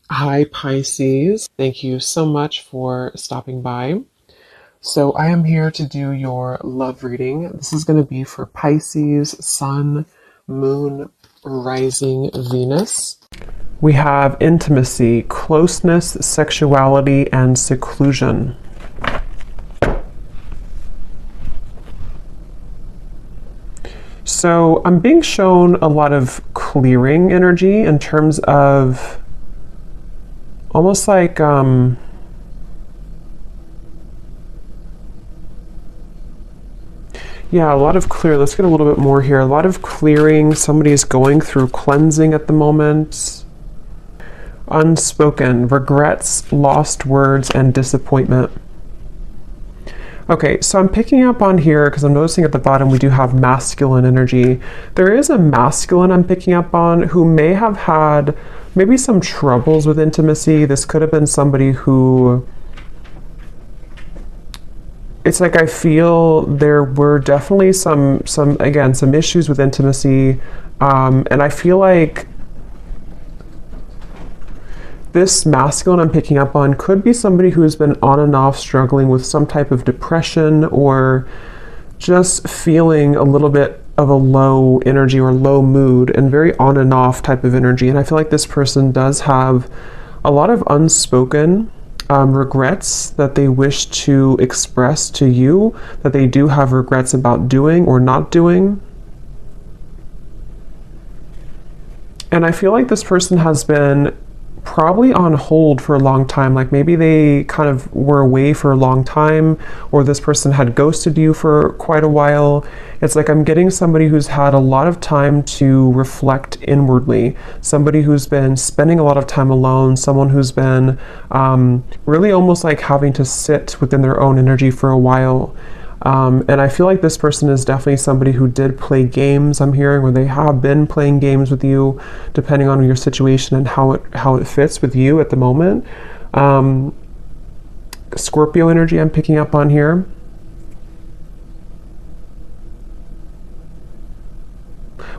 Hi, Pisces. Thank you so much for stopping by. So, I am here to do your love reading. This is going to be for Pisces, Sun, Moon, Rising, Venus. We have intimacy, closeness, sexuality, and seclusion. So, I'm being shown a lot of clearing energy in terms of almost like, yeah, a lot of clear. Let's get a little bit more here. A lot of clearing. Somebody is going through cleansing at the moment. Unspoken, regrets, lost words, and disappointment. Okay, so I'm picking up on here because I'm noticing at the bottom we do have masculine energy. There is a masculine I'm picking up on who may have had maybe some troubles with intimacy. This could have been somebody who, it's like I feel there were definitely some issues with intimacy, and I feel like this masculine I'm picking up on could be somebody who has been on and off struggling with some type of depression or just feeling a little bit of a low energy or low mood and very on and off type of energy. And I feel like this person does have a lot of unspoken regrets that they wish to express to you, that they do have regrets about doing or not doing. And I feel like this person has been probably on hold for a long time. Like maybe they kind of were away for a long time, or this person had ghosted you for quite a while. It's like I'm getting somebody who's had a lot of time to reflect inwardly, somebody who's been spending a lot of time alone, someone who's been really almost like having to sit within their own energy for a while. And I feel like this person is definitely somebody who did play games, I'm hearing, or they have been playing games with you, depending on your situation and how it fits with you at the moment. Scorpio energy I'm picking up on here.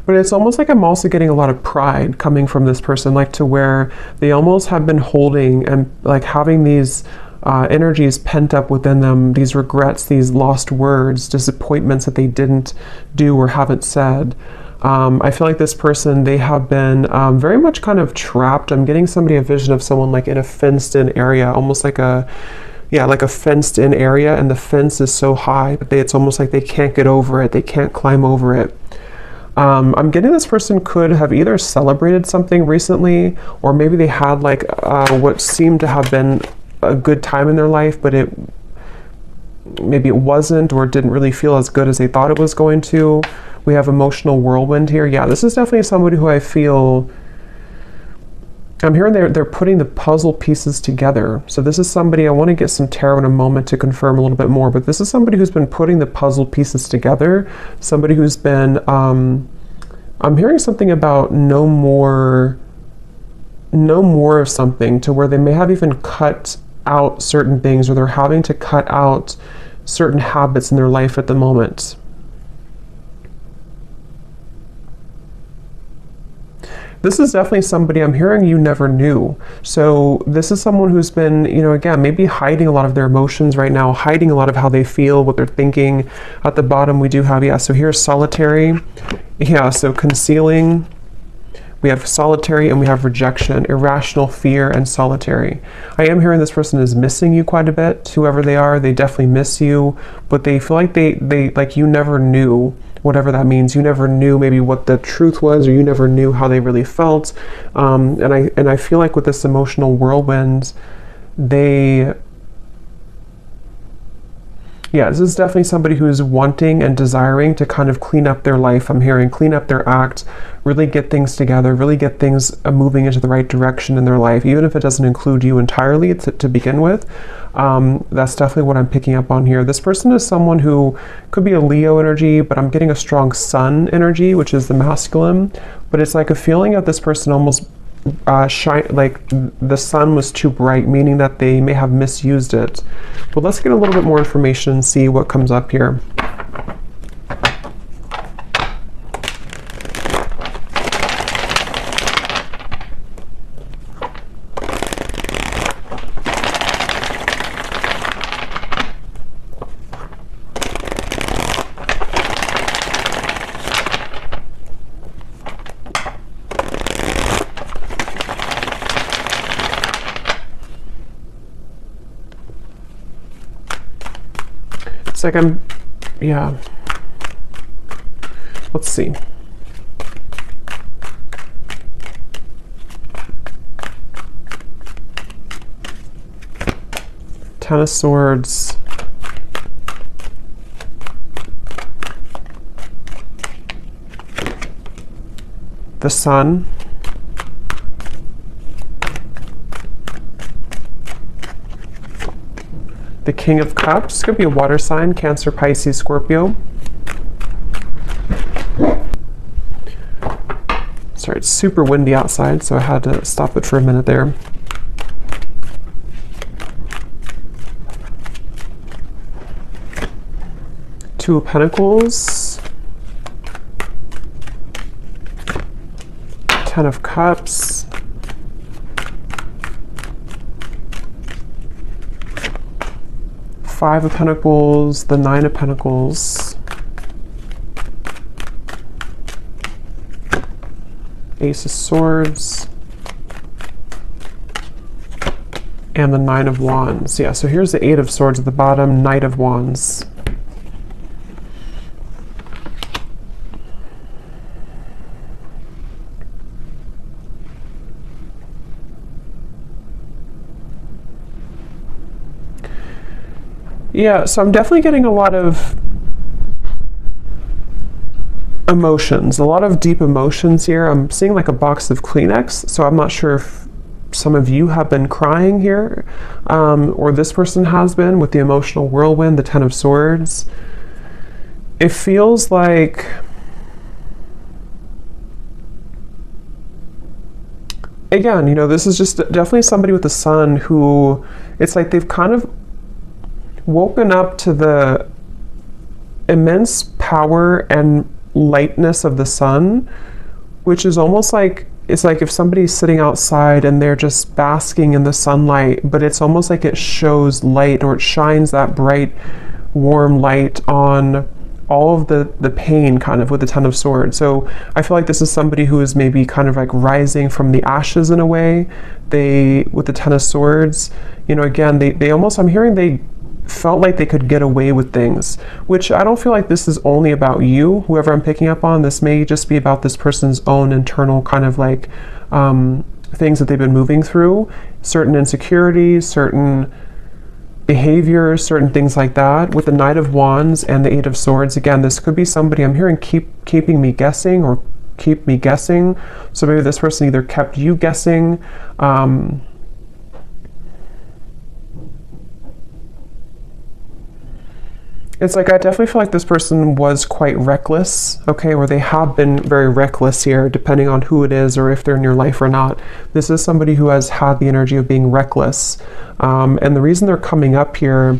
But it's almost like I'm also getting a lot of pride coming from this person, like to where they almost have been holding and like having these energies pent up within them, these regrets, these lost words, disappointments that they didn't do or haven't said. I feel like this person, they have been very much kind of trapped. I'm getting a vision of someone like in a fenced in area, almost like like a fenced in area, and the fence is so high, but it's almost like they can't get over it. They can't climb over it. I'm getting this person could have either celebrated something recently, or maybe they had like what seemed to have been a good time in their life, but maybe it wasn't, or it didn't really feel as good as they thought it was going to. We have emotional whirlwind here. Yeah, this is definitely somebody who I feel, I'm hearing they're putting the puzzle pieces together. So this is somebody, I want to get some tarot in a moment to confirm a little bit more, but this is somebody who's been putting the puzzle pieces together. Somebody who's been, I'm hearing something about no more of something, to where they may have even cut out certain things, or they're having to cut out certain habits in their life at the moment. This is definitely somebody I'm hearing you never knew. So this is someone who's been, again, maybe hiding a lot of their emotions right now, hiding a lot of how they feel, what they're thinking. At the bottom we do have, so here's solitary. Yeah, so concealing. We have solitary, and we have rejection, irrational fear, and solitary. I am hearing this person is missing you quite a bit. Whoever they are, they definitely miss you, but they feel like they like you never knew, whatever that means. You never knew maybe what the truth was, or you never knew how they really felt. And I feel like with this emotional whirlwind, this is definitely somebody who's wanting and desiring to kind of clean up their life. I'm hearing clean up their act, really get things together, really get things moving into the right direction in their life, even if it doesn't include you entirely to begin with. That's definitely what I'm picking up on here. This person is someone who could be a Leo energy, but I'm getting a strong Sun energy, which is the masculine. But it's like a feeling of this person almost like the sun was too bright, meaning that they may have misused it. But let's get a little bit more information and see what comes up here. It's like yeah. Let's see. Ten of Swords. The Sun. The King of Cups. It's going to be a water sign, Cancer, Pisces, Scorpio. Sorry, it's super windy outside, so I had to stop it for a minute there. Two of Pentacles. Ten of Cups. Five of Pentacles, the Nine of Pentacles. Ace of Swords. And the Nine of Wands. Yeah, so here's the Eight of Swords at the bottom, Knight of Wands. Yeah, so I'm definitely getting a lot of emotions, a lot of deep emotions here. I'm seeing like a box of Kleenex, so I'm not sure if some of you have been crying here, or this person has been with the emotional whirlwind, the Ten of Swords. It feels like again, you know, this is just definitely somebody with the Sun who, it's like they've kind of woken up to the immense power and lightness of the Sun, which is almost like, it's like if somebody's sitting outside and they're just basking in the sunlight, but it's almost like it shows light, or it shines that bright, warm light on all of the pain kind of with the Ten of Swords. So I feel like this is somebody who is maybe kind of like rising from the ashes in a way. They, with the Ten of Swords, you know, again, they almost, I'm hearing they felt like they could get away with things, which I don't feel like this is only about you, whoever I'm picking up on. This may just be about this person's own internal kind of like things that they've been moving through, certain insecurities, certain behaviors, certain things like that. With the Knight of Wands and the Eight of Swords, again, this could be somebody, I'm hearing keeping me guessing, or keep me guessing. So maybe this person either kept you guessing, it's like I definitely feel like this person was quite reckless, okay, or they have been very reckless here, depending on who it is or if they're in your life or not. This is somebody who has had the energy of being reckless. And the reason they're coming up here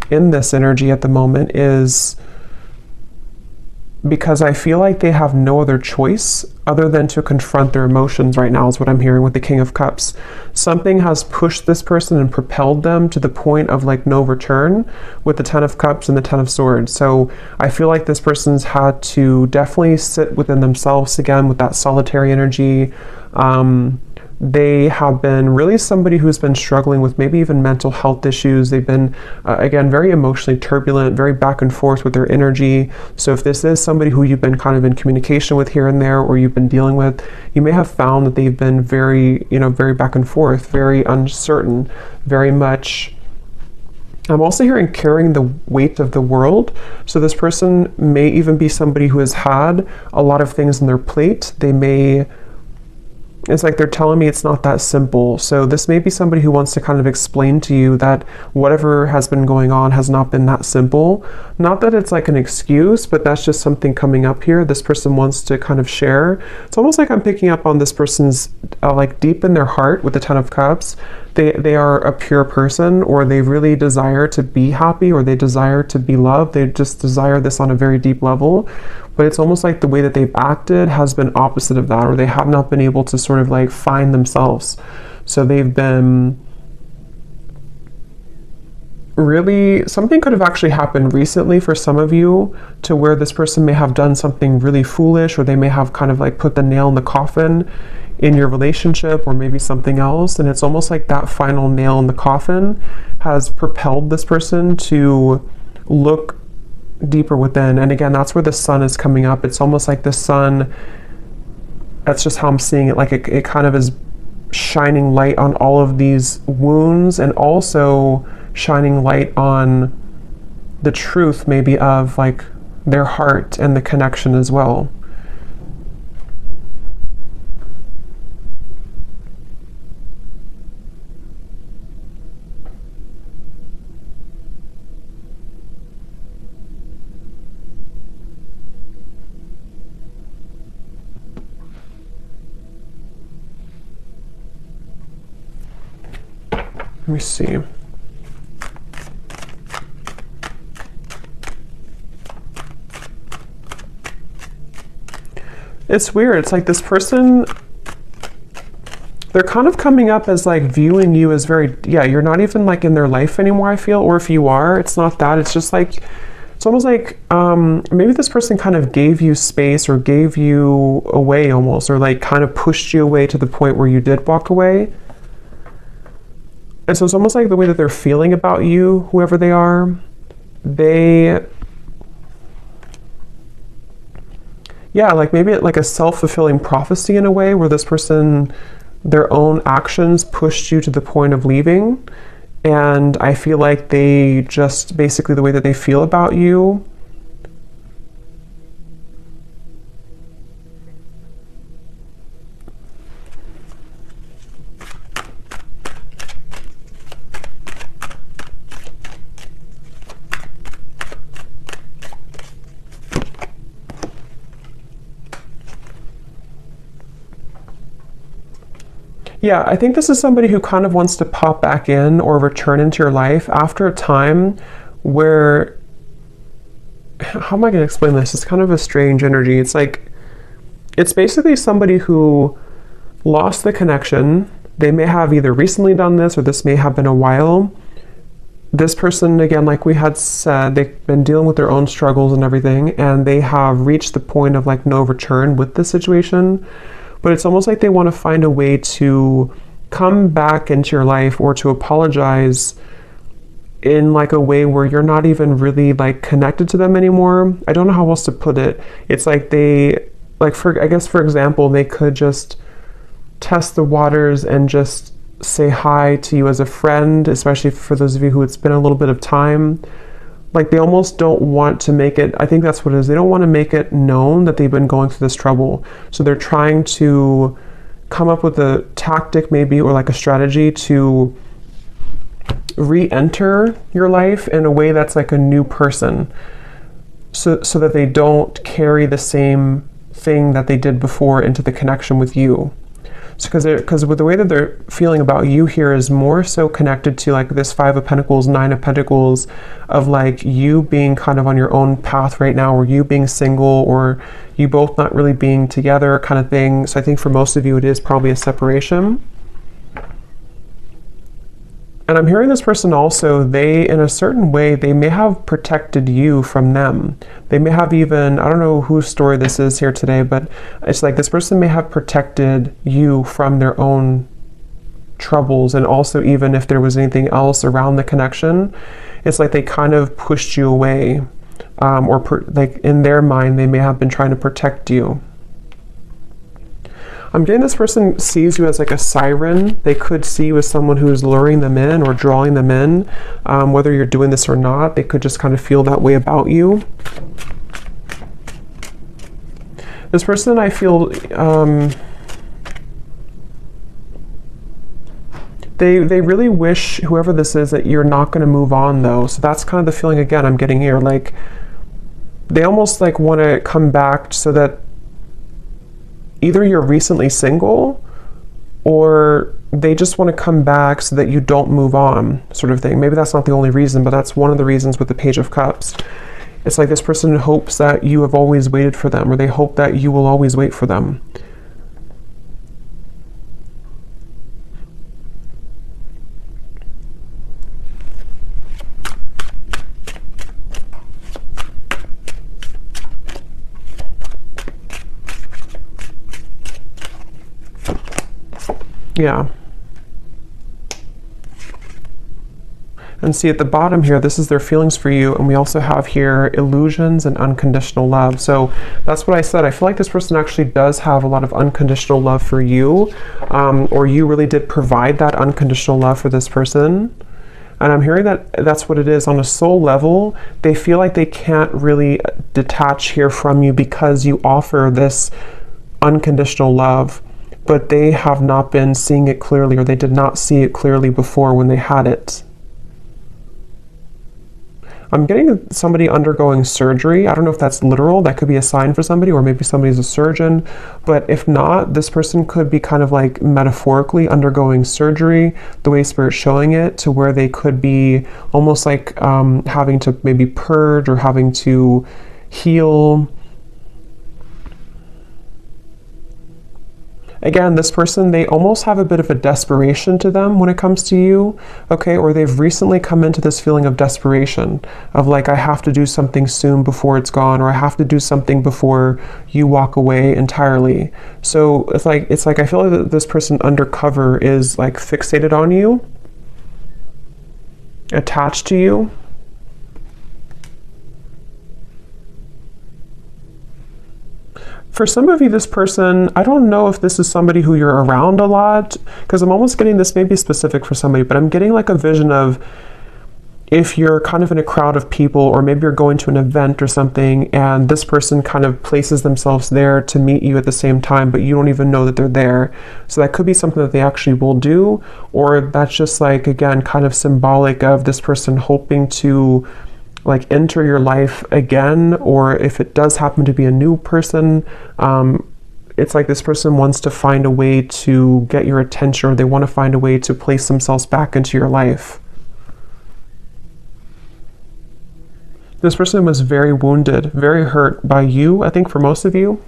in this energy at the moment is because I feel like they have no other choice other than to confront their emotions right now, is what I'm hearing with the King of Cups. Something has pushed this person and propelled them to the point of like no return with the Ten of Cups and the Ten of Swords. So I feel like this person's had to definitely sit within themselves again with that solitary energy. They have been really somebody who's been struggling with maybe even mental health issues. They've been, again, very emotionally turbulent, very back and forth with their energy. So if this is somebody who you've been kind of in communication with here and there, or you've been dealing with, you may have found that they've been very, you know, very back and forth, very uncertain, very much. I'm also hearing carrying the weight of the world. So this person may even be somebody who has had a lot of things on their plate. They may, it's like they're telling me it's not that simple. So this may be somebody who wants to kind of explain to you that whatever has been going on has not been that simple. Not that it's like an excuse, but that's just something coming up here. This person wants to kind of share. It's almost like I'm picking up on this person's like deep in their heart with the Ten of Cups. They are a pure person, or they really desire to be happy, or they desire to be loved. They just desire this on a very deep level. But it's almost like the way that they've acted has been opposite of that, or they have not been able to sort of like find themselves. So they've been really, something could have actually happened recently for some of you, to where this person may have done something really foolish, or they may have kind of like put the nail in the coffin in your relationship, or maybe something else. And it's almost like that final nail in the coffin has propelled this person to look deeper within. And again, that's where the sun is coming up. It's almost like the sun, that's just how I'm seeing it, like it kind of is shining light on all of these wounds, and also shining light on the truth maybe of like their heart and the connection as well. Let me see. It's weird. It's like this person, they're kind of coming up as like viewing you as very, yeah, you're not even like in their life anymore, I feel. Or if you are, it's not that. It's just like, it's almost like maybe this person kind of gave you space or gave you away almost, or like kind of pushed you away to the point where you did walk away. And so it's almost like the way that they're feeling about you, whoever they are, yeah, like maybe like a self-fulfilling prophecy in a way, where this person, their own actions pushed you to the point of leaving. And I feel like they just, basically the way that they feel about you, yeah, I think this is somebody who kind of wants to pop back in or return into your life after a time where, how am I going to explain this? It's kind of a strange energy. It's like, it's basically somebody who lost the connection. They may have either recently done this, or this may have been a while. This person, again, like we had said, they've been dealing with their own struggles and everything, and they have reached the point of like no return with this situation. But it's almost like they want to find a way to come back into your life, or to apologize in like a way where you're not even really like connected to them anymore. I don't know how else to put it. It's like they, like I guess for example, they could just test the waters and just say hi to you as a friend, especially for those of you who it's been a little bit of time. Like they almost don't want to make it, I think that's what it is, they don't want to make it known that they've been going through this trouble. So they're trying to come up with a tactic maybe, or like a strategy to re-enter your life in a way that's like a new person, so that they don't carry the same thing that they did before into the connection with you. So because with the way that they're feeling about you here is more so connected to like this 5 of Pentacles, 9 of Pentacles, of like you being kind of on your own path right now, or you being single, or you both not really being together kind of thing. So I think for most of you it is probably a separation. And I'm hearing this person also, they, in a certain way, they may have protected you from them. They may have even, I don't know whose story this is here today, but it's like this person may have protected you from their own troubles. And also, even if there was anything else around the connection, it's like they kind of pushed you away. Like in their mind, they may have been trying to protect you. I'm getting this person sees you as like a siren. They could see you as someone who's luring them in or drawing them in. Whether you're doing this or not, they could just kind of feel that way about you. This person, I feel, they really wish, whoever this is, that you're not going to move on though. So that's kind of the feeling again I'm getting here. Like they almost like want to come back so that either you're recently single, or they just want to come back so that you don't move on, sort of thing. Maybe that's not the only reason, but that's one of the reasons with the Page of Cups. It's like this person hopes that you have always waited for them, or they hope that you will always wait for them. Yeah. And see at the bottom here, this is their feelings for you. And we also have here illusions and unconditional love. So that's what I said. I feel like this person actually does have a lot of unconditional love for you, or you really did provide that unconditional love for this person. And I'm hearing that that's what it is. On a soul level, they feel like they can't really detach here from you because you offer this unconditional love, but they have not been seeing it clearly, or they did not see it clearly before when they had it. I'm getting somebody undergoing surgery. I don't know if that's literal. That could be a sign for somebody, or maybe somebody's a surgeon. But if not, this person could be kind of like metaphorically undergoing surgery, the way Spirit's showing it, to where they could be almost like having to maybe purge or having to heal. Again, this person, they almost have a bit of a desperation to them when it comes to you, okay? Or they've recently come into this feeling of desperation, of like, I have to do something soon before it's gone, or I have to do something before you walk away entirely. So it's like I feel like that this person undercover is like fixated on you, attached to you. For some of you, this person, I don't know if this is somebody who you're around a lot, because I'm almost getting this, maybe specific for somebody, but I'm getting like a vision of if you're kind of in a crowd of people, or maybe you're going to an event or something, and this person kind of places themselves there to meet you at the same time, but you don't even know that they're there. So that could be something that they actually will do, or that's just like, again, kind of symbolic of this person hoping to like enter your life again, or if it does happen to be a new person, it's like this person wants to find a way to get your attention, or they want to find a way to place themselves back into your life. This person was very wounded, very hurt by you, I think for most of you.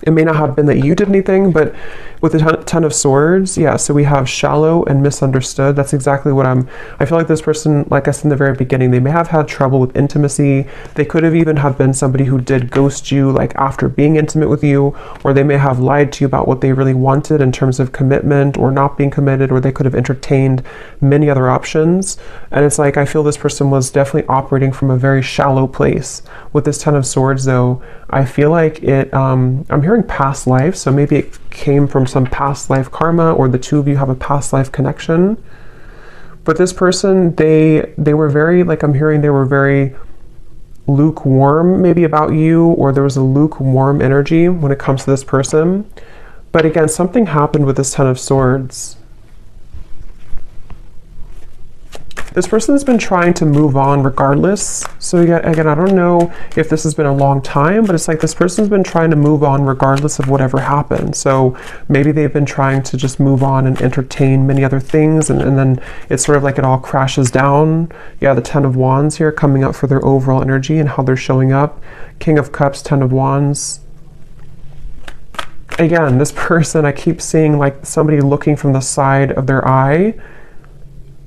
It may not have been that you did anything, but with the Ten of Swords, yeah, so we have shallow and misunderstood. That's exactly what I feel like this person, like I said in the very beginning, they may have had trouble with intimacy. They could have even have been somebody who did ghost you, like after being intimate with you, or they may have lied to you about what they really wanted in terms of commitment or not being committed, or they could have entertained many other options. And it's like, I feel this person was definitely operating from a very shallow place. With this Ten of Swords, though, I feel like it, I'm hearing past life, so maybe it came from some past life karma, or the two of you have a past life connection. But this person, they were very, like I'm hearing, they were very lukewarm maybe about you, or there was a lukewarm energy when it comes to this person. But again, something happened with this Ten of Swords. This person's been trying to move on regardless. So again, I don't know if this has been a long time, but it's like this person's been trying to move on regardless of whatever happened. So maybe they've been trying to just move on and entertain many other things, and then it's sort of like it all crashes down. Yeah, the Ten of Wands here coming up for their overall energy and how they're showing up. King of Cups, Ten of Wands. Again, this person, I keep seeing like somebody looking from the side of their eye,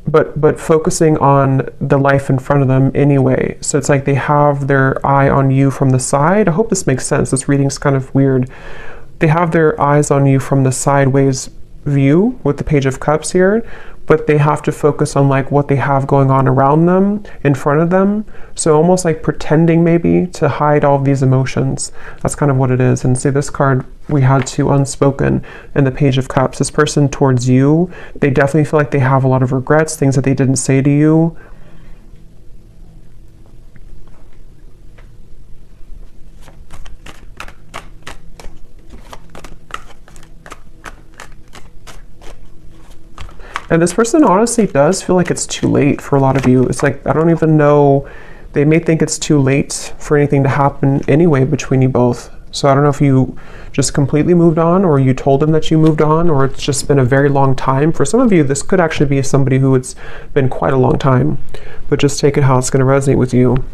but focusing on the life in front of them anyway. So it's like they have their eye on you from the side. I hope this makes sense. This reading's kind of weird. They have their eyes on you from the sideways view with the Page of Cups here, but they have to focus on like what they have going on around them, in front of them. So almost like pretending maybe to hide all of these emotions. That's kind of what it is. And see, this card we had to unspoken in the Page of Cups. This person towards you, they definitely feel like they have a lot of regrets, things that they didn't say to you. And this person honestly does feel like it's too late for a lot of you. It's like, I don't even know, they may think it's too late for anything to happen anyway between you both. So I don't know if you just completely moved on, or you told them that you moved on, or it's just been a very long time. For some of you, this could actually be somebody who it's been quite a long time, but just take it how it's going to resonate with you.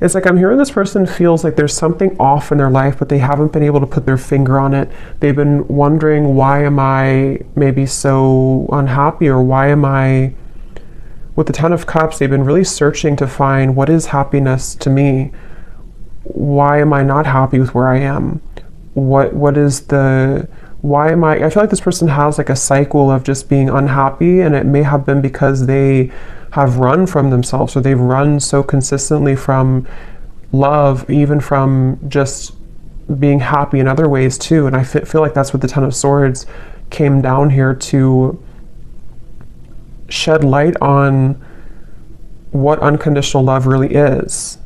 It's like I'm hearing this person feels like there's something off in their life, but they haven't been able to put their finger on it. They've been wondering, why am I maybe so unhappy, or why am I... With the Ten of Cups, they've been really searching to find, what is happiness to me? Why am I not happy with where I am? What is the why am I feel like this person has like a cycle of just being unhappy, and it may have been because they have run from themselves, or they've run so consistently from love, even from just being happy in other ways too. And I feel like that's what the Ten of Swords came down here to shed light on, what unconditional love really is.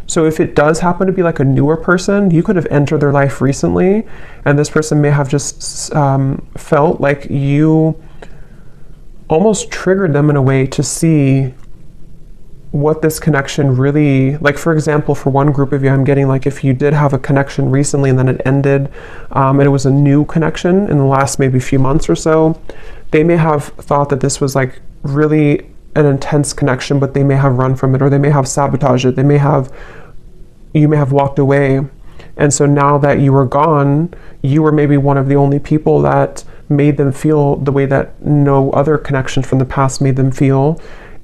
So if it does happen to be like a newer person, you could have entered their life recently, and this person may have just felt like you almost triggered them in a way to see what this connection really, like for example, for one group of you, I'm getting like if you did have a connection recently and then it ended, and it was a new connection in the last maybe few months or so, they may have thought that this was like really an intense connection, but they may have run from it, or they may have sabotaged it. You may have walked away. And so now that you were gone, you were maybe one of the only people that made them feel the way that no other connection from the past made them feel.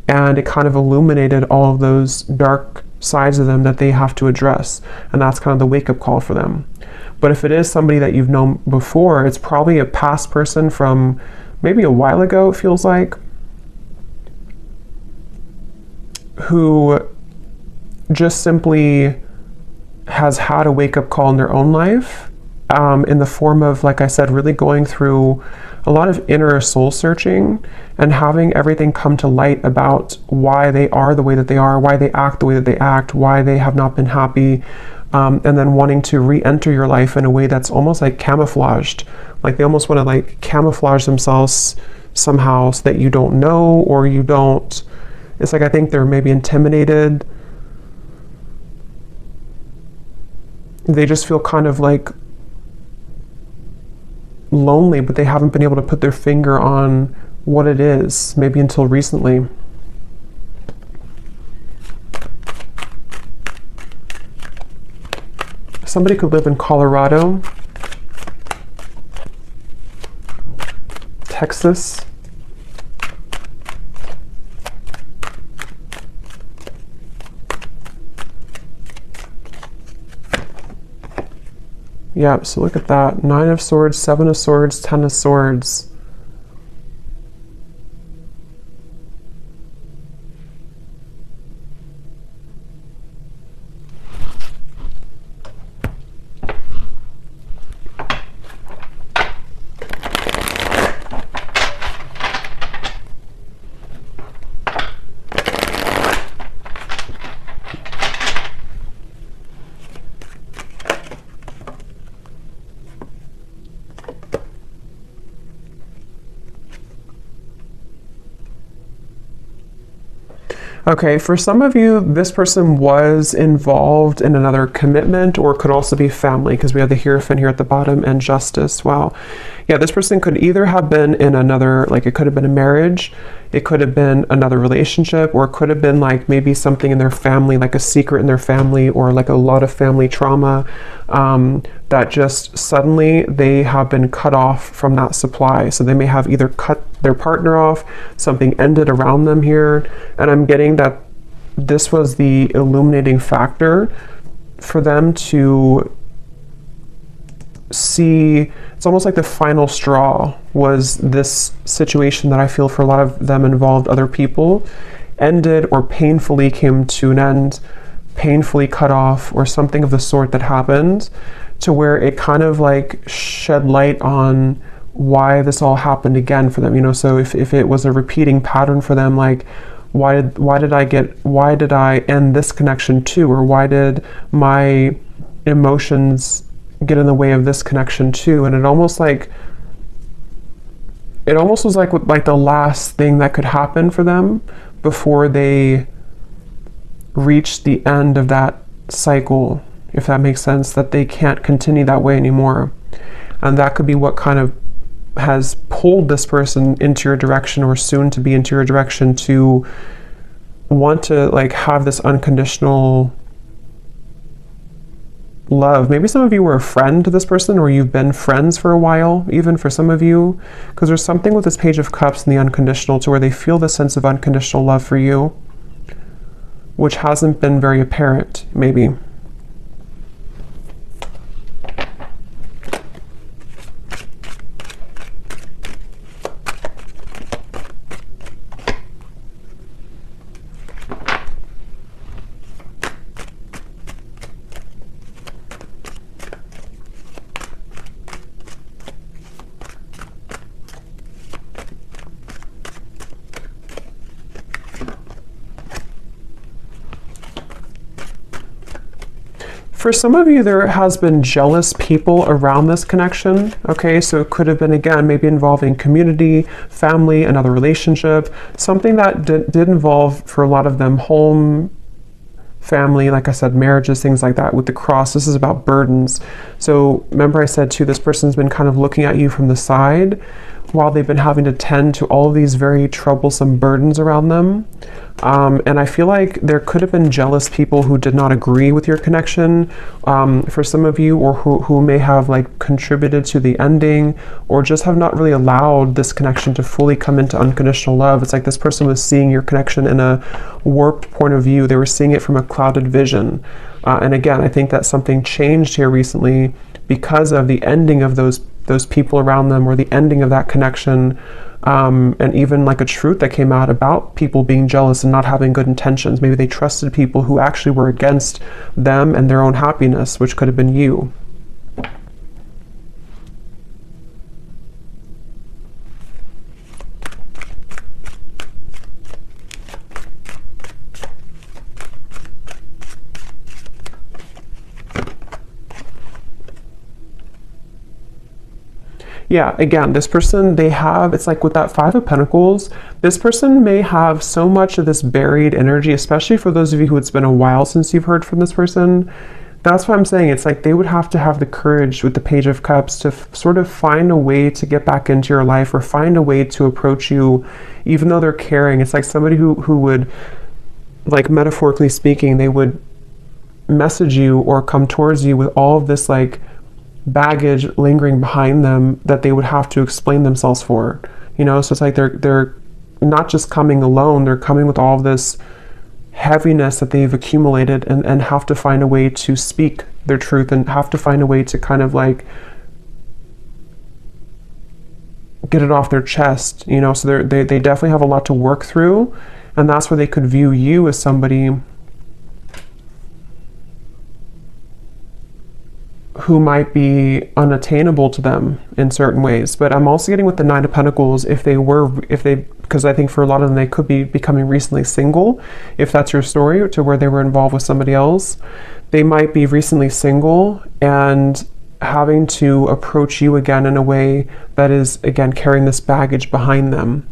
And it kind of illuminated all of those dark sides of them that they have to address. And that's kind of the wake-up call for them. But if it is somebody that you've known before, it's probably a past person from maybe a while ago, it feels like, who just simply has had a wake-up call in their own life, in the form of, like I said, really going through a lot of inner soul searching and having everything come to light about why they are the way that they are, why they act the way that they act, why they have not been happy, and then wanting to re-enter your life in a way that's almost like camouflaged. Like they almost want to like camouflage themselves somehow so that you don't know, or you don't. It's like I think they're maybe intimidated. They just feel kind of like lonely, but they haven't been able to put their finger on what it is, maybe until recently. Somebody could live in Colorado, Texas, yeah, so look at that. 9 of Swords, 7 of Swords, 10 of Swords. Okay, for some of you, this person was involved in another commitment, or could also be family, because we have the Hierophant here at the bottom and Justice. Wow. Yeah, this person could either have been in another, like it could have been a marriage, it could have been another relationship, or it could have been like maybe something in their family, like a secret in their family, or like a lot of family trauma, that just suddenly they have been cut off from that supply. So they may have either cut their partner off, something ended around them here, and I'm getting that this was the illuminating factor for them to see. It's almost like the final straw was this situation that I feel for a lot of them involved other people, ended or painfully came to an end, painfully cut off, or something of the sort that happened, to where it kind of like shed light on why this all happened again for them, you know. So if it was a repeating pattern for them, like why did I end this connection too, or why did my emotions get in the way of this connection too? And it almost was like the last thing that could happen for them before they reach the end of that cycle, if that makes sense, that they can't continue that way anymore. And that could be what kind of has pulled this person into your direction, or soon to be into your direction, to want to like have this unconditional love. Maybe some of you were a friend to this person, or you've been friends for a while, even for some of you, because there's something with this Page of Cups and the unconditional to where they feel the sense of unconditional love for you, which hasn't been very apparent, maybe. For some of you, there has been jealous people around this connection, okay? So it could have been, again, maybe involving community, family, another relationship, something that did involve, for a lot of them, home, family, like I said, marriages, things like that. With the cross, this is about burdens. So remember I said too, this person's been kind of looking at you from the side while they've been having to tend to all of these very troublesome burdens around them. And I feel like there could have been jealous people who did not agree with your connection, for some of you, or who may have like contributed to the ending, or just have not really allowed this connection to fully come into unconditional love. It's like this person was seeing your connection in a warped point of view. They were seeing it from a clouded vision. And again, I think that something changed here recently because of the ending of those people around them, or the ending of that connection. And even like a truth that came out about people being jealous and not having good intentions. Maybe they trusted people who actually were against them and their own happiness, which could have been you. Yeah, again, this person, it's like with that Five of Pentacles, this person may have so much of this buried energy, especially for those of you who it's been a while since you've heard from this person. That's what I'm saying. It's like they would have to have the courage with the Page of Cups to sort of find a way to get back into your life, or find a way to approach you, even though they're caring. It's like somebody who would, like metaphorically speaking, they would message you or come towards you with all of this like baggage lingering behind them that they would have to explain themselves for, you know. So it's like they're not just coming alone, they're coming with all of this heaviness that they've accumulated, and have to find a way to speak their truth, and have to find a way to kind of like get it off their chest, you know. So they definitely have a lot to work through, and that's where they could view you as somebody who might be unattainable to them in certain ways. But I'm also getting with the Nine of Pentacles, because I think for a lot of them, they could be becoming recently single. If that's your story, to where they were involved with somebody else, they might be recently single and having to approach you again in a way that is, again, carrying this baggage behind them.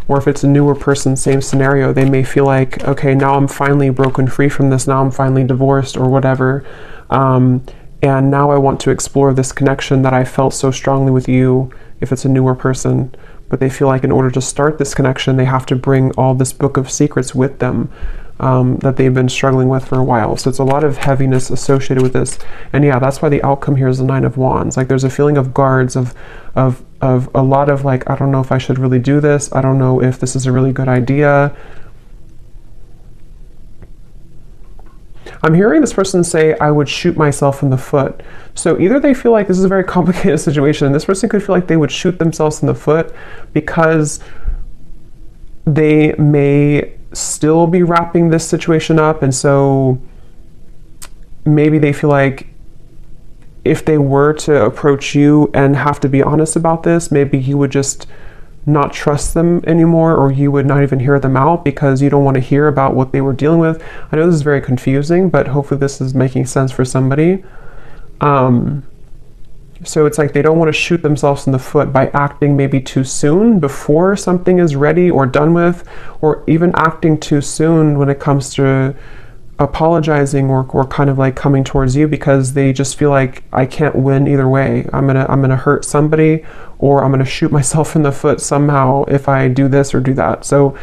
Or if it's a newer person, same scenario, they may feel like, okay, now I'm finally broken free from this, now I'm finally divorced or whatever. And now I want to explore this connection that I felt so strongly with you, if it's a newer person. But they feel like in order to start this connection, they have to bring all this book of secrets with them, that they've been struggling with for a while. So it's a lot of heaviness associated with this. And yeah, that's why the outcome here is the Nine of Wands. Like there's a feeling of guards, of a lot of like, I don't know if I should really do this. I don't know if this is a really good idea. I'm hearing this person say, I would shoot myself in the foot. So either they feel like this is a very complicated situation, and this person could feel like they would shoot themselves in the foot because they may still be wrapping this situation up. And so maybe they feel like if they were to approach you and have to be honest about this, maybe you would just not trust them anymore, or you would not even hear them out because you don't want to hear about what they were dealing with. I know this is very confusing, but hopefully this is making sense for somebody. So it's like they don't want to shoot themselves in the foot by acting maybe too soon before something is ready or done with, or even acting too soon when it comes to apologizing or kind of like coming towards you, because they just feel like I can't win either way. I'm gonna hurt somebody, or I'm gonna shoot myself in the foot somehow if I do this or do that. So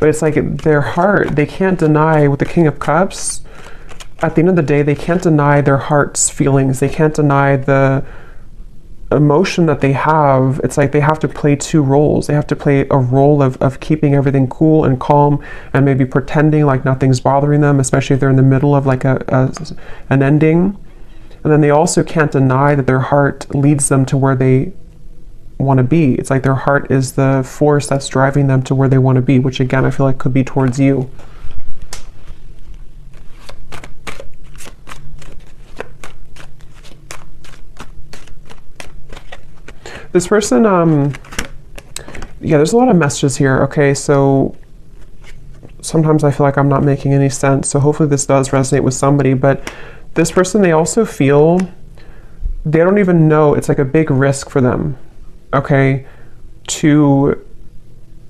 but it's like their heart, they can't deny with the King of Cups. At the end of the day, they can't deny their heart's feelings. They can't deny the emotion that they have. It's like they have to play two roles. They have to play a role of keeping everything cool and calm, and maybe pretending like nothing's bothering them, especially if they're in the middle of like an ending. And then they also can't deny that their heart leads them to where they want to be. It's like their heart is the force that's driving them to where they want to be, which again, I feel like could be towards you. This person Yeah, there's a lot of messages here. Okay, so sometimes I feel like I'm not making any sense. So hopefully this does resonate with somebody. But this person, they also feel, they don't even know, it's like a big risk for them, okay, to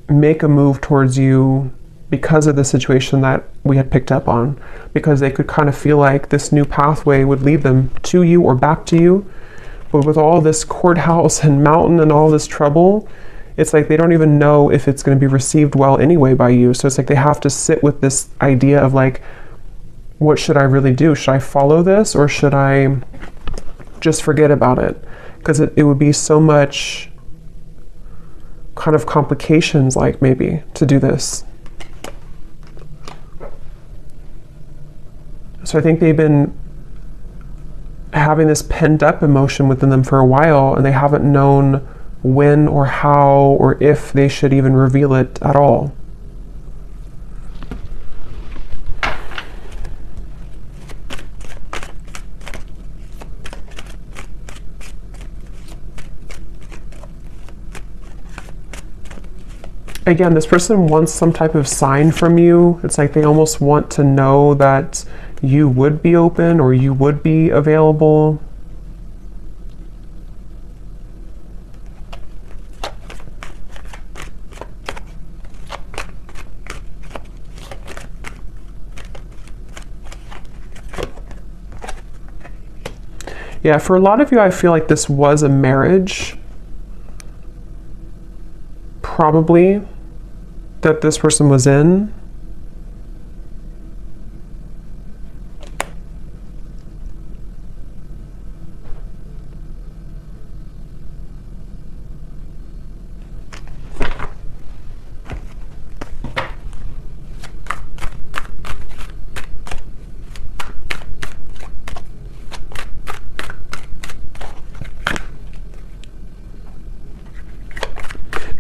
make a move towards you because of the situation that we had picked up on, because they could kind of feel like this new pathway would lead them to you or back to you. But with all this courthouse and mountain and all this trouble, it's like they don't even know if it's going to be received well anyway by you. So it's like they have to sit with this idea of like, what should I really do? Should I follow this or should I just forget about it? Because it would be so much kind of complications, like maybe, to do this. So I think they've been having this pent up emotion within them for a while, and they haven't known when or how or if they should even reveal it at all. Again, this person wants some type of sign from you. It's like they almost want to know that you would be open or you would be available. Yeah, for a lot of you, I feel like this was a marriage, probably, that this person was in.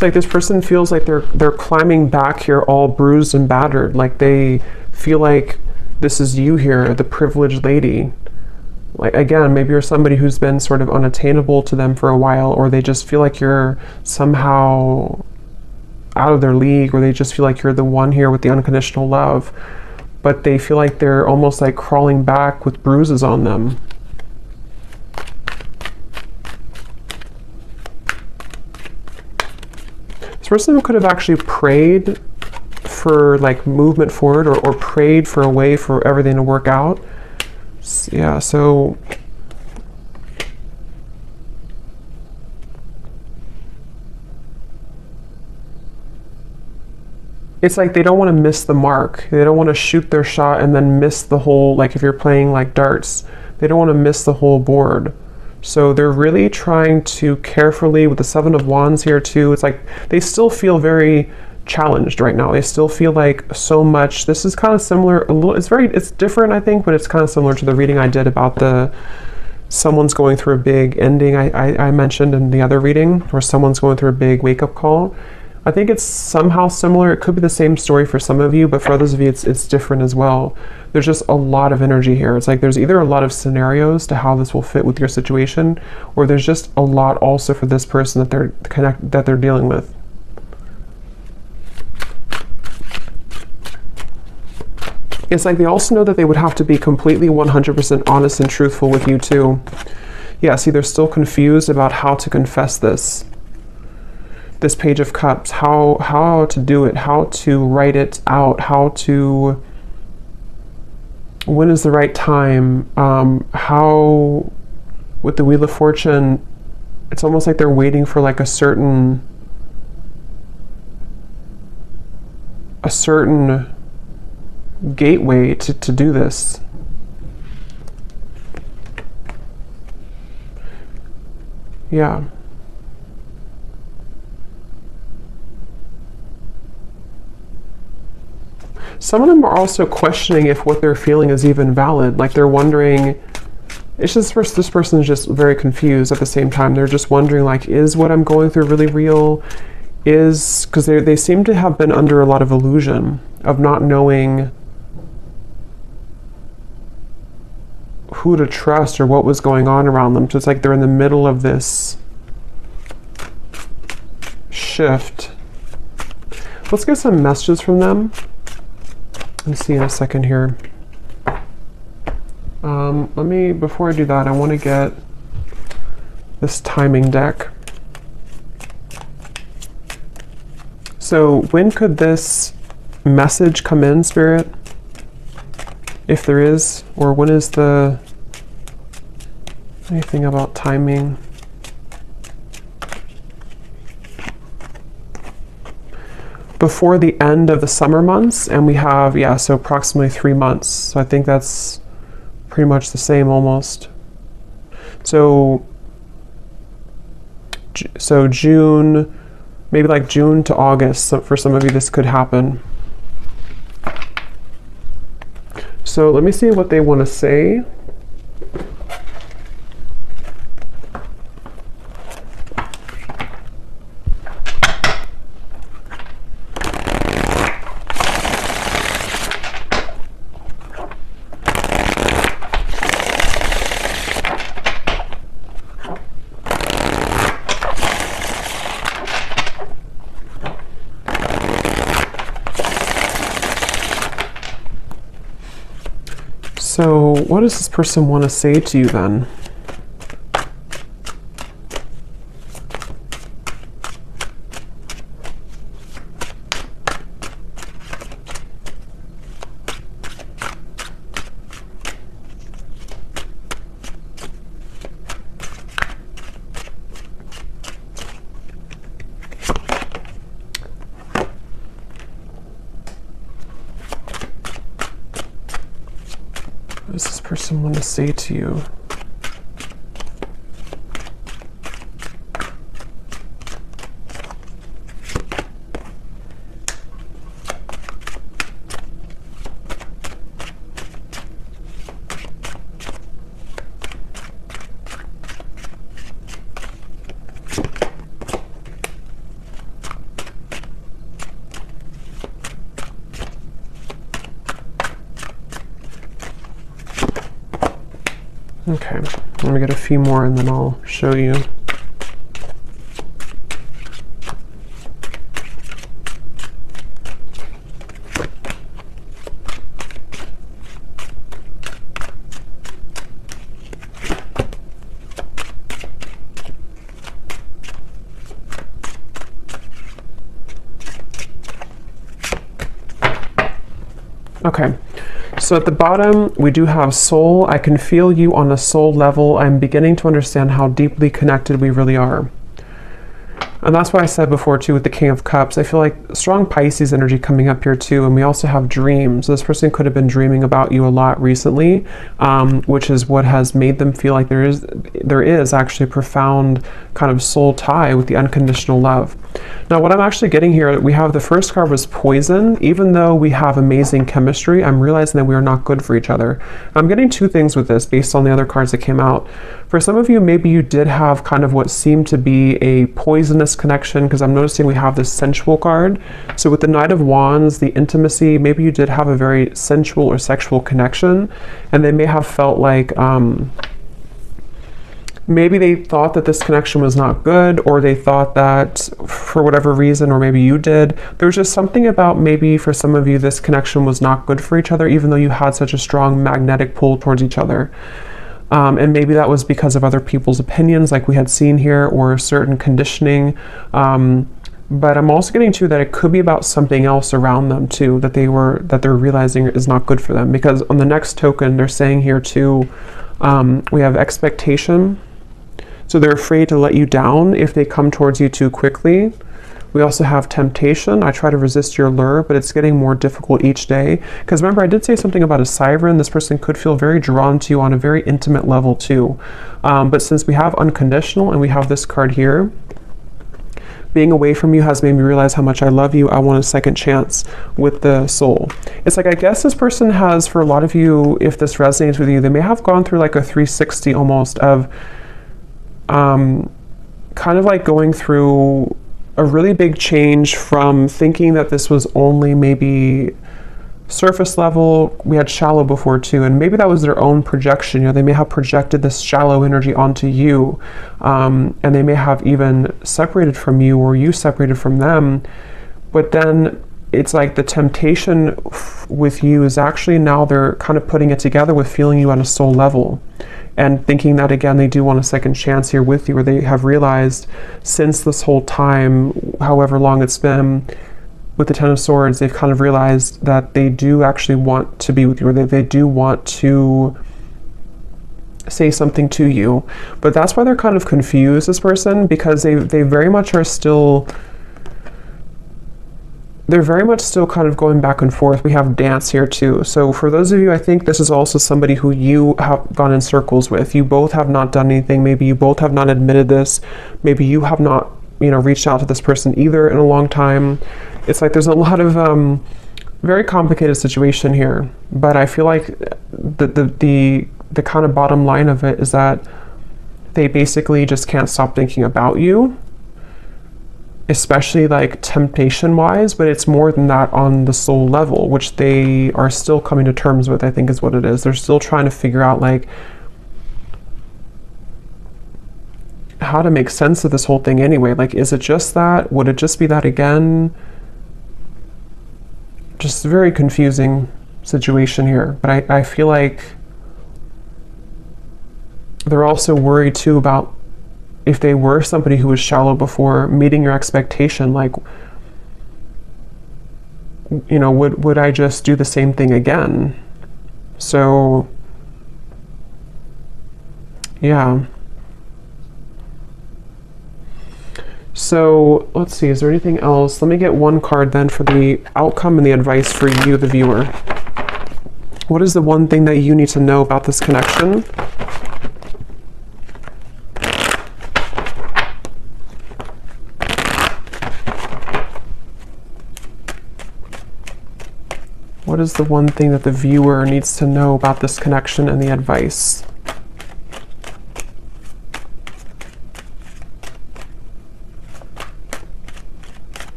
Like this person feels like they're climbing back here all bruised and battered, like they feel like this is you here, the privileged lady. Like again, maybe you're somebody who's been sort of unattainable to them for a while, or they just feel like you're somehow out of their league, or they just feel like you're the one here with the unconditional love, but they feel like they're almost like crawling back with bruises on them. This person could have actually prayed for like movement forward, or prayed for a way for everything to work out. Yeah, so it's like they don't want to miss the mark. They don't want to shoot their shot and then miss the whole, like if you're playing like darts, they don't want to miss the whole board. So they're really trying to carefully, with the Seven of Wands here too, it's like they still feel very challenged right now. They still feel like so much. This is kind of similar, a little, it's different I think, but it's kind of similar to the reading I did about someone's going through a big ending I mentioned in the other reading, where someone's going through a big wake-up call. I think it's somehow similar. It could be the same story for some of you, but for others of you, it's different as well. There's just a lot of energy here. It's like there's either a lot of scenarios to how this will fit with your situation, or there's just a lot also for this person that they're dealing with. It's like they also know that they would have to be completely 100% honest and truthful with you too. Yeah, see, they're still confused about how to confess this. This Page of Cups, how to do it, how to write it out, when is the right time, how, with the Wheel of Fortune, it's almost like they're waiting for like a certain gateway to do this. Yeah. Some of them are also questioning if what they're feeling is even valid. Like they're wondering, it's just this person is just very confused at the same time. They're just wondering like, is what I'm going through really real? Because they seem to have been under a lot of illusion of not knowing who to trust or what was going on around them. So it's like they're in the middle of this shift. Let's get some messages from them. Let me see in a second here. Before I do that, I want to get this timing deck. So when could this message come in, Spirit? If there is, or when is the, anything about timing? Before the end of the summer months, and we have, yeah, so approximately 3 months. So I think that's pretty much the same almost. So June, maybe like June to August, so for some of you this could happen. So let me see what they want to say. So what does this person want to say to you then? What does this person want to say to you? Okay, let me get a few more and then I'll show you. Okay. So at the bottom, we do have soul. I can feel you on a soul level. I'm beginning to understand how deeply connected we really are. And that's why I said before too with the King of Cups, I feel like strong Pisces energy coming up here too. And we also have dreams. This person could have been dreaming about you a lot recently, which is what has made them feel like there is actually a profound kind of soul tie with the unconditional love. Now what I'm actually getting here, we have the first card was poison. Even though we have amazing chemistry, I'm realizing that we are not good for each other. I'm getting two things with this based on the other cards that came out. For some of you, maybe you did have kind of what seemed to be a poisonous connection, because I'm noticing we have this sensual card. So with the Knight of Wands, the intimacy, maybe you did have a very sensual or sexual connection, and they may have felt like maybe they thought that this connection was not good, or they thought that for whatever reason, or maybe you did, there was just something about maybe for some of you this connection was not good for each other, even though you had such a strong magnetic pull towards each other. And maybe that was because of other people's opinions like we had seen here, or certain conditioning. But I'm also getting to that it could be about something else around them too, that they're realizing is not good for them. Because on the next token, they're saying here too, we have expectation. So they're afraid to let you down if they come towards you too quickly. We also have temptation. I try to resist your lure, but it's getting more difficult each day. Because remember, I did say something about a siren. This person could feel very drawn to you on a very intimate level too. But since we have unconditional and we have this card here, being away from you has made me realize how much I love you. I want a second chance with the soul. It's like, I guess this person has, for a lot of you, if this resonates with you, they may have gone through like a 360 almost of kind of like going through a really big change from thinking that this was only maybe surface level. We had shallow before too, and maybe that was their own projection. You know, they may have projected this shallow energy onto you, and they may have even separated from you, or you separated from them. But then it's like the temptation with you is actually now they're kind of putting it together with feeling you on a soul level and thinking that, again, they do want a second chance here with you, or they have realized since this whole time, however long it's been, with the Ten of Swords, they've kind of realized that they do actually want to be with you, or they do want to say something to you. But that's why they're kind of confused, this person, because they very much are still, they're very much still kind of going back and forth. We have dance here too. So for those of you, I think this is also somebody who you have gone in circles with. You both have not done anything. Maybe you both have not admitted this. Maybe you have not, reached out to this person either in a long time. It's like there's a lot of very complicated situation here. But I feel like the kind of bottom line of it is that they basically just can't stop thinking about you, especially like temptation wise, but it's more than that on the soul level, which they are still coming to terms with, I think is what it is. They're still trying to figure out like how to make sense of this whole thing anyway. Like, is it just that? Would it just be that again? Just a very confusing situation here. But I feel like they're also worried too about if they were somebody who was shallow before, meeting your expectation, like, would I just do the same thing again? So, yeah. So, let's see, is there anything else? Let me get one card then for the outcome and the advice for you, the viewer. What is the one thing that you need to know about this connection? What is the one thing that the viewer needs to know about this connection and the advice?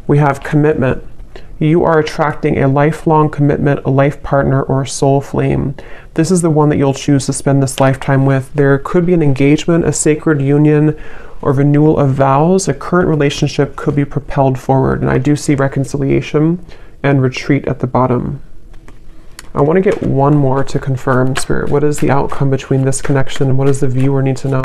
We have commitment. You are attracting a lifelong commitment, a life partner, or a soul flame. This is the one that you'll choose to spend this lifetime with. There could be an engagement, a sacred union, or renewal of vows. A current relationship could be propelled forward. And I do see reconciliation and retreat at the bottom. I want to get one more to confirm, Spirit. What is the outcome between this connection and what does the viewer need to know?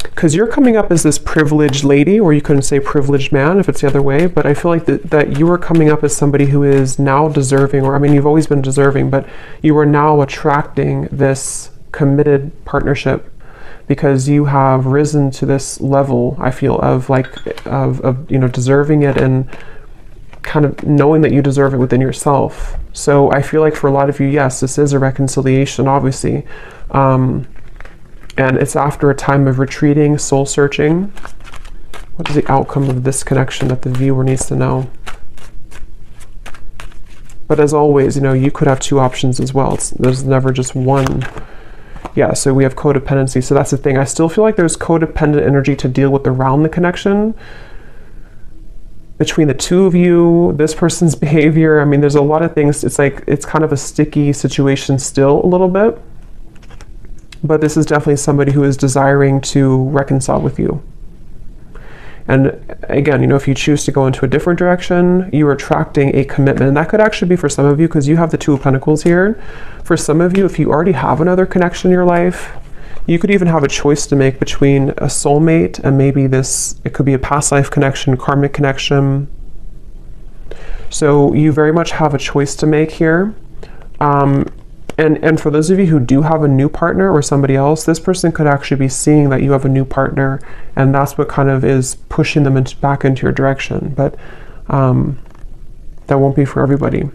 Because you're coming up as this privileged lady, or you couldn't say privileged man if it's the other way, but I feel like that you are coming up as somebody who is now deserving, or I mean, you've always been deserving, but you are now attracting this committed partnership because you have risen to this level, I feel, of deserving it and kind of knowing that you deserve it within yourself. So I feel like for a lot of you, yes, this is a reconciliation, obviously. And it's after a time of retreating, soul searching. What is the outcome of this connection that the viewer needs to know? But as always, you could have two options as well. There's never just one. Yeah, so we have codependency. So that's the thing. I still feel like there's codependent energy to deal with around the connection between the two of you, this person's behavior. I mean, there's a lot of things. It's like, it's kind of a sticky situation still a little bit. But this is definitely somebody who is desiring to reconcile with you. And again, if you choose to go into a different direction, you are attracting a commitment. And that could actually be for some of you, because you have the Two of Pentacles here. For some of you, if you already have another connection in your life, you could even have a choice to make between a soulmate and maybe it could be a past life connection, karmic connection. So you very much have a choice to make here. And for those of you who do have a new partner or somebody else, this person could actually be seeing that you have a new partner, and that's what kind of is pushing them back into your direction. But that won't be for everybody.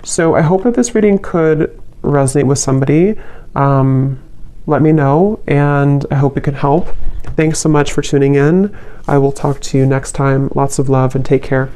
So I hope that this reading could resonate with somebody. Let me know, and I hope it can help. Thanks so much for tuning in. I will talk to you next time. Lots of love and take care.